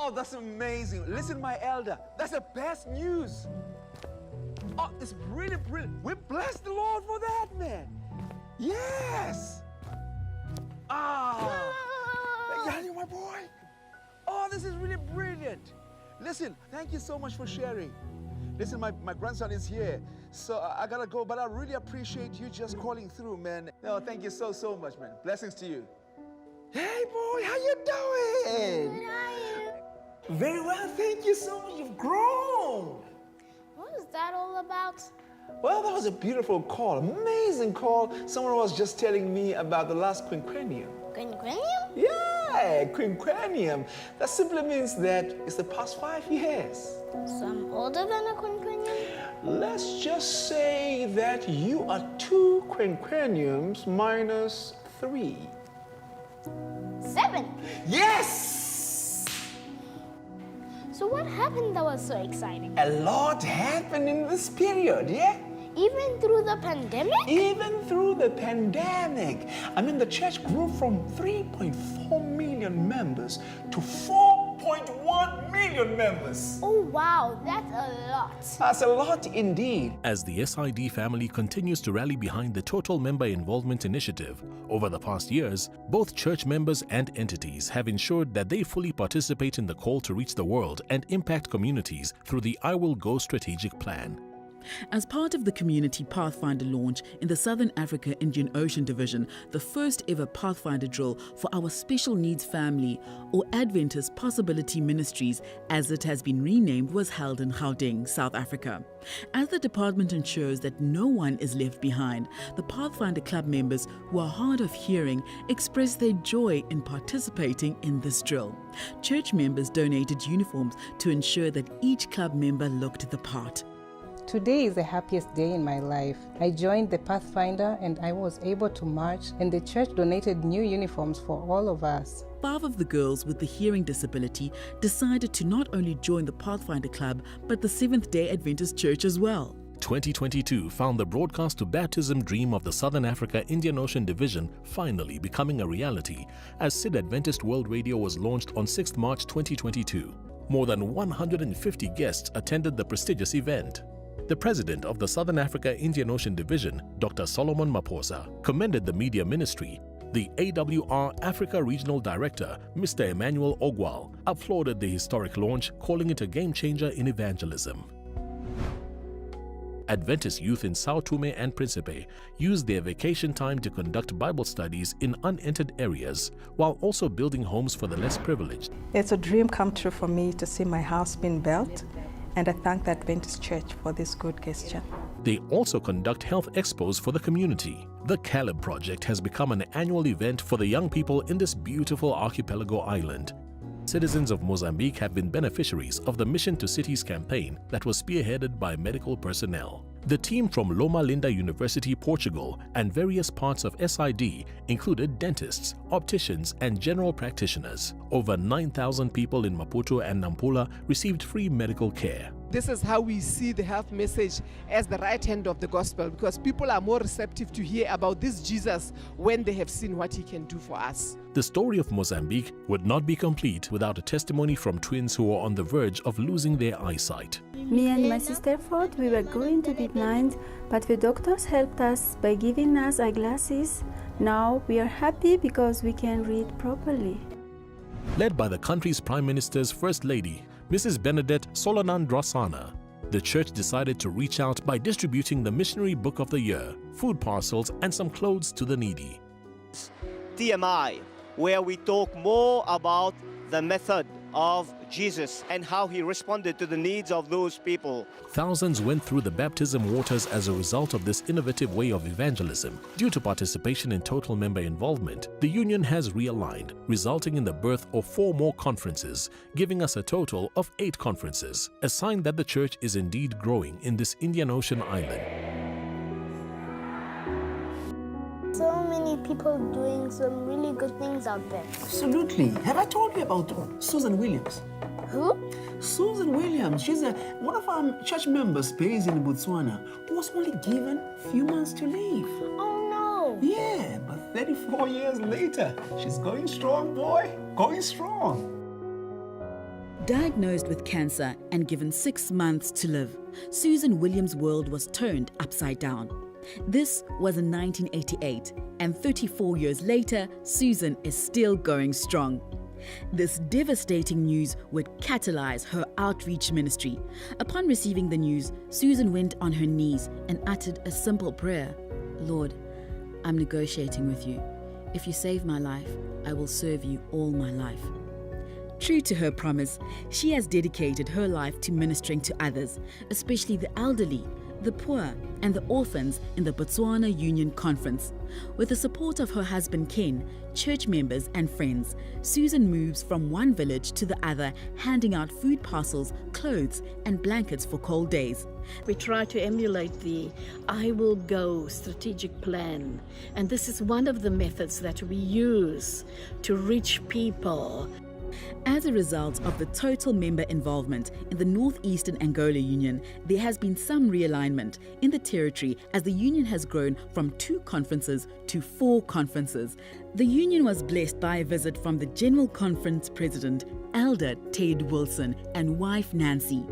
Oh, that's amazing. Listen, my elder, that's the best news. Oh, it's really brilliant. We bless the Lord for that, man. Yes. Yanni, my boy. Oh, this is really brilliant. Listen, thank you so much for sharing. Listen, my grandson is here, so I gotta go, but I really appreciate you just calling through, man. No, thank you so much, man. Blessings to you. Hey, boy, how you doing? Good, how are you? Very well, thank you so much. You've grown. What is that all about? Well, that was a beautiful call, amazing call. Someone was just telling me about the last quinquennium. Quinquennium? Yeah, quinquennium. That simply means that it's the past 5 years. So I'm older than a quinquennium? Let's just say that you are 2 quinquenniums minus 3. 7. Yes! So what happened that was so exciting? A lot happened in this period, yeah? Even through the pandemic? Even through the pandemic. I mean, the church grew from 3.4 million members to 4.1 million members. Oh wow, that's a lot. That's a lot indeed. As the SID family continues to rally behind the Total Member Involvement Initiative, over the past years, both church members and entities have ensured that they fully participate in the call to reach the world and impact communities through the I Will Go strategic plan. As part of the Community Pathfinder launch in the Southern Africa Indian Ocean Division, the first ever Pathfinder drill for our Special Needs Family, or Adventist Possibility Ministries, as it has been renamed, was held in Gauteng, South Africa. As the department ensures that no one is left behind, the Pathfinder Club members, who are hard of hearing, expressed their joy in participating in this drill. Church members donated uniforms to ensure that each club member looked the part. Today is the happiest day in my life. I joined the Pathfinder and I was able to march, and the church donated new uniforms for all of us. 5 of the girls with the hearing disability decided to not only join the Pathfinder Club, but the Seventh-day Adventist Church as well. 2022 found the broadcast to baptism dream of the Southern Africa Indian Ocean Division finally becoming a reality, as SID Adventist World Radio was launched on 6th March 2022. More than 150 guests attended the prestigious event. The president of the Southern Africa Indian Ocean Division, Dr. Solomon Maphosa, commended the media ministry. The AWR Africa Regional Director, Mr. Emmanuel Ogwal, applauded the historic launch, calling it a game-changer in evangelism. Adventist youth in Sao Tome and Principe used their vacation time to conduct Bible studies in unentered areas, while also building homes for the less privileged. It's a dream come true for me to see my house being built, and I thank the Adventist Church for this good gesture. They also conduct health expos for the community. The Caleb Project has become an annual event for the young people in this beautiful archipelago island. Citizens of Mozambique have been beneficiaries of the Mission to Cities campaign that was spearheaded by medical personnel. The team from Loma Linda University, Portugal, and various parts of SID included dentists, opticians, and general practitioners. Over 9,000 people in Maputo and Nampula received free medical care. This is how we see the health message as the right hand of the gospel, because people are more receptive to hear about this Jesus when they have seen what he can do for us. The story of Mozambique would not be complete without a testimony from twins who were on the verge of losing their eyesight. Me and my sister thought we were going to be blind, but the doctors helped us by giving us eyeglasses. Now we are happy because we can read properly. Led by the country's Prime Minister's First Lady, Mrs. Benedette Solonandrasana, the church decided to reach out by distributing the Missionary Book of the Year, food parcels, and some clothes to the needy. TMI, where we talk more about the method of Jesus and how he responded to the needs of those people. Thousands went through the baptism waters as a result of this innovative way of evangelism. Due to participation in total member involvement, the union has realigned, resulting in the birth of 4 more conferences, giving us a total of 8 conferences, a sign that the church is indeed growing in this Indian Ocean island. So many people doing some really good things out there. Absolutely. Have I told you about Susan Williams? Who? Susan Williams. She's one of our church members based in Botswana who was only given a few months to live. Oh no. Yeah, but 34 years later, she's going strong, boy. Going strong. Diagnosed with cancer and given 6 months to live, Susan Williams' world was turned upside down. This was in 1988, and 34 years later, Susan is still going strong. This devastating news would catalyze her outreach ministry. Upon receiving the news, Susan went on her knees and uttered a simple prayer. Lord, I'm negotiating with you. If you save my life, I will serve you all my life. True to her promise, she has dedicated her life to ministering to others, especially the elderly, the poor, and the orphans in the Botswana Union Conference. With the support of her husband Ken, church members and friends, Susan moves from one village to the other, handing out food parcels, clothes, and blankets for cold days. We try to emulate the I will go strategic plan, and this is one of the methods that we use to reach people. As a result of the total member involvement in the Northeastern Angola Union, there has been some realignment in the territory as the union has grown from 2 conferences to 4 conferences. The union was blessed by a visit from the General Conference President, Elder Ted Wilson, and wife Nancy.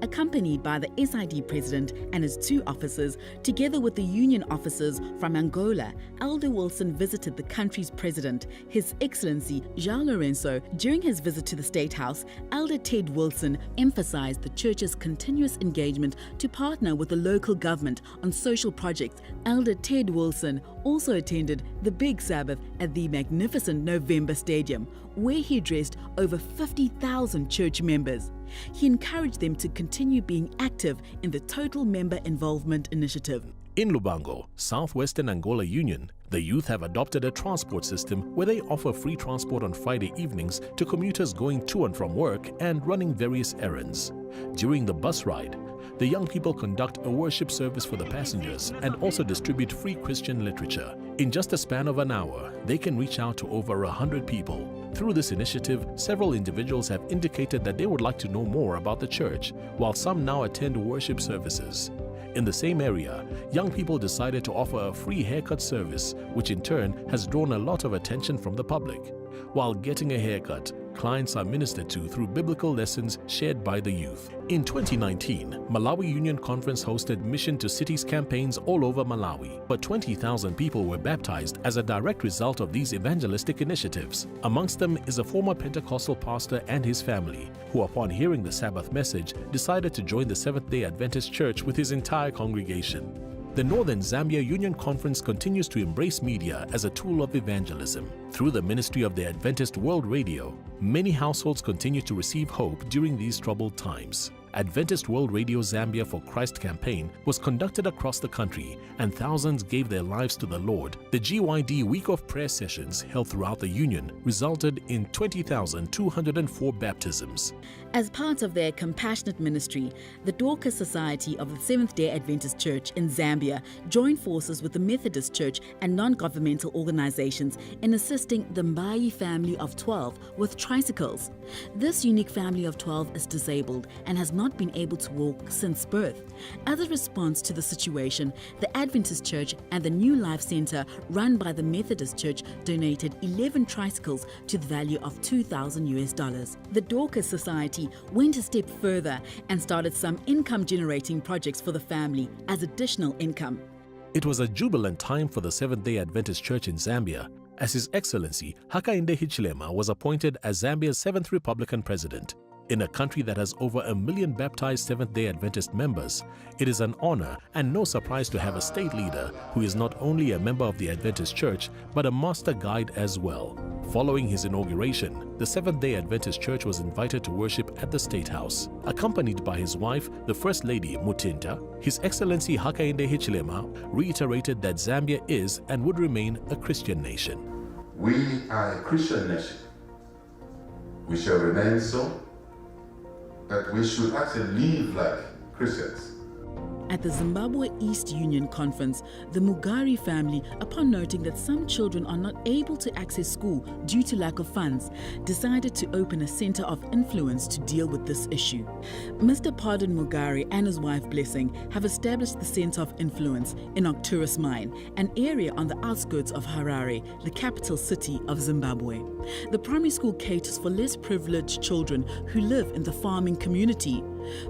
Accompanied by the SID President and his 2 officers, together with the union officers from Angola, Elder Wilson visited the country's president, His Excellency João Lourenço. During his visit to the State House, Elder Ted Wilson emphasized the church's continuous engagement to partner with the local government on social projects. Elder Ted Wilson also attended the Big Sabbath at the magnificent November Stadium, where he addressed over 50,000 church members. He encouraged them to continue being active in the Total Member Involvement Initiative. In Lubango, Southwestern Angola Union, the youth have adopted a transport system where they offer free transport on Friday evenings to commuters going to and from work and running various errands. During the bus ride, the young people conduct a worship service for the passengers and also distribute free Christian literature. In just a span of an hour, they can reach out to over 100 people. Through this initiative, several individuals have indicated that they would like to know more about the church, while some now attend worship services. In the same area, young people decided to offer a free haircut service, which in turn has drawn a lot of attention from the public. While getting a haircut, clients are ministered to through biblical lessons shared by the youth. In 2019, Malawi Union Conference hosted Mission to Cities campaigns all over Malawi, but 20,000 people were baptized as a direct result of these evangelistic initiatives. Amongst them is a former Pentecostal pastor and his family, who upon hearing the Sabbath message decided to join the Seventh-day Adventist Church with his entire congregation. The Northern Zambia Union Conference continues to embrace media as a tool of evangelism. Through the ministry of the Adventist World Radio, many households continue to receive hope during these troubled times. Adventist World Radio Zambia for Christ campaign was conducted across the country, and thousands gave their lives to the Lord. The GYD Week of Prayer sessions held throughout the Union resulted in 20,204 baptisms. As part of their compassionate ministry, the Dorcas Society of the Seventh-day Adventist Church in Zambia joined forces with the Methodist Church and non-governmental organizations in assisting the Mbayi family of 12 with tricycles. This unique family of 12 is disabled and has not been able to walk since birth. As a response to the situation, the Adventist Church and the New Life Center run by the Methodist Church donated 11 tricycles to the value of $2,000. The Dorcas Society went a step further and started some income-generating projects for the family as additional income. It was a jubilant time for the Seventh-day Adventist Church in Zambia, as His Excellency Hakainde Hichilema was appointed as Zambia's 7th Republican President. In a country that has over 1 million baptized Seventh-day Adventist members, it is an honor and no surprise to have a state leader who is not only a member of the Adventist Church, but a master guide as well. Following his inauguration, the Seventh-day Adventist Church was invited to worship at the State House. Accompanied by his wife, the First Lady Mutinta, His Excellency Hakainde Hichilema reiterated that Zambia is and would remain a Christian nation. We are a Christian nation. We shall remain so. That we should actually live like Christians. At the Zimbabwe East Union Conference, the Mugari family, upon noting that some children are not able to access school due to lack of funds, decided to open a center of influence to deal with this issue. Mr. Pardon Mugari and his wife Blessing have established the Center of Influence in Octurus Mine, an area on the outskirts of Harare, the capital city of Zimbabwe. The primary school caters for less privileged children who live in the farming community.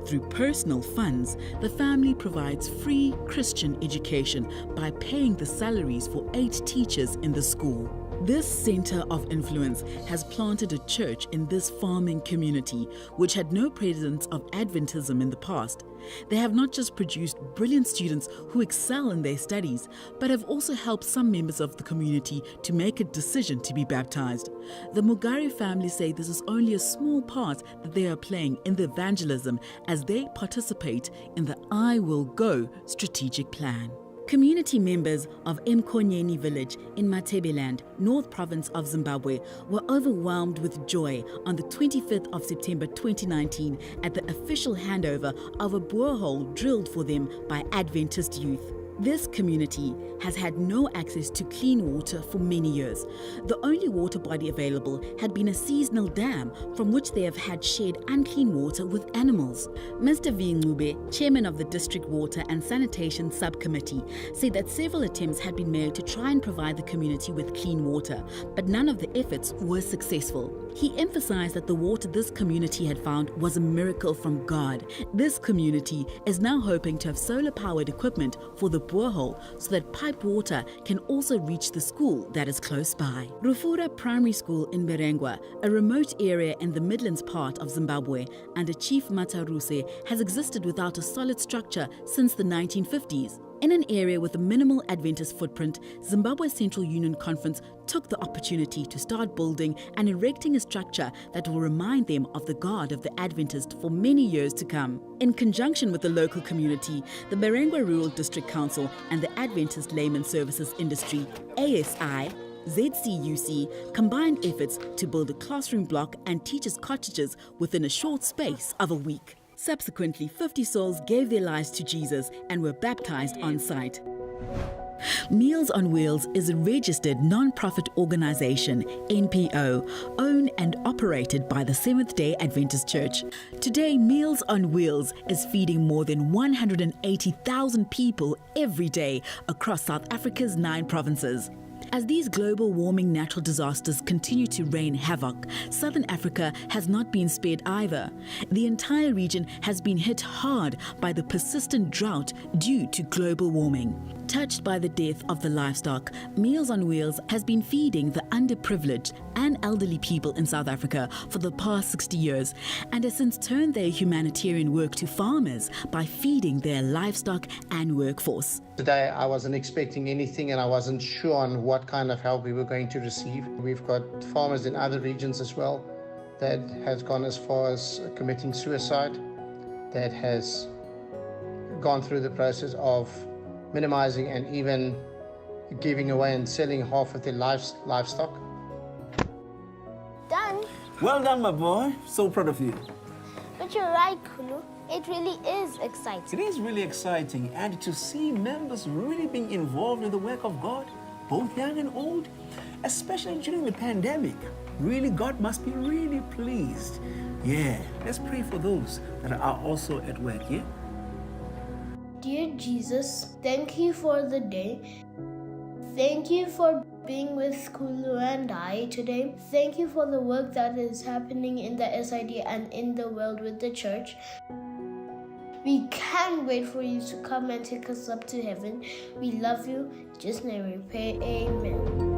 Through personal funds, the family provides free Christian education by paying the salaries for 8 teachers in the school. This center of influence has planted a church in this farming community, which had no precedents of Adventism in the past. They have not just produced brilliant students who excel in their studies, but have also helped some members of the community to make a decision to be baptized. The Mugari family say this is only a small part that they are playing in the evangelism as they participate in the I Will Go strategic plan. Community members of Mkonyeni village in Matebeland, North Province of Zimbabwe, were overwhelmed with joy on the 25th of September 2019 at the official handover of a borehole drilled for them by Adventist youth. This community has had no access to clean water for many years. The only water body available had been a seasonal dam from which they have had shared unclean water with animals. Mr. Vingube, chairman of the District Water and Sanitation Subcommittee, said that several attempts had been made to try and provide the community with clean water, but none of the efforts were successful. He emphasized that the water this community had found was a miracle from God. This community is now hoping to have solar-powered equipment for the borehole so that piped water can also reach the school that is close by. Rufura Primary School in Berengwa, a remote area in the Midlands part of Zimbabwe, under Chief Mataruse, has existed without a solid structure since the 1950s. In an area with a minimal Adventist footprint, Zimbabwe Central Union Conference took the opportunity to start building and erecting a structure that will remind them of the God of the Adventist for many years to come. In conjunction with the local community, the Berengwa Rural District Council and the Adventist Layman Services Industry, ASI, ZCUC, combined efforts to build a classroom block and teachers' cottages within a short space of a week. Subsequently, 50 souls gave their lives to Jesus and were baptized on site. Meals on Wheels is a registered non-profit organization, NPO, owned and operated by the Seventh-day Adventist Church. Today, Meals on Wheels is feeding more than 180,000 people every day across South Africa's 9 provinces. As these global warming natural disasters continue to rain havoc, Southern Africa has not been spared either. The entire region has been hit hard by the persistent drought due to global warming. Touched by the death of the livestock, Meals on Wheels has been feeding the underprivileged and elderly people in South Africa for the past 60 years and has since turned their humanitarian work to farmers by feeding their livestock and workforce. Today I wasn't expecting anything and I wasn't sure on what kind of help we were going to receive. We've got farmers in other regions as well that has gone as far as committing suicide, that has gone through the process of minimizing and even giving away and selling half of their livestock. Done. Well done, my boy. So proud of you. But you're right, Kulu. It really is exciting. It is really exciting, and to see members really being involved in the work of God, both young and old, especially during the pandemic. Really, God must be really pleased. Yeah, let's pray for those that are also at work, yeah? Dear Jesus, thank you for the day. Thank you for being with Kulu and I today. Thank you for the work that is happening in the SID and in the world with the church. We can't wait for you to come and take us up to heaven. We love you. In Jesus' name we pray. Amen.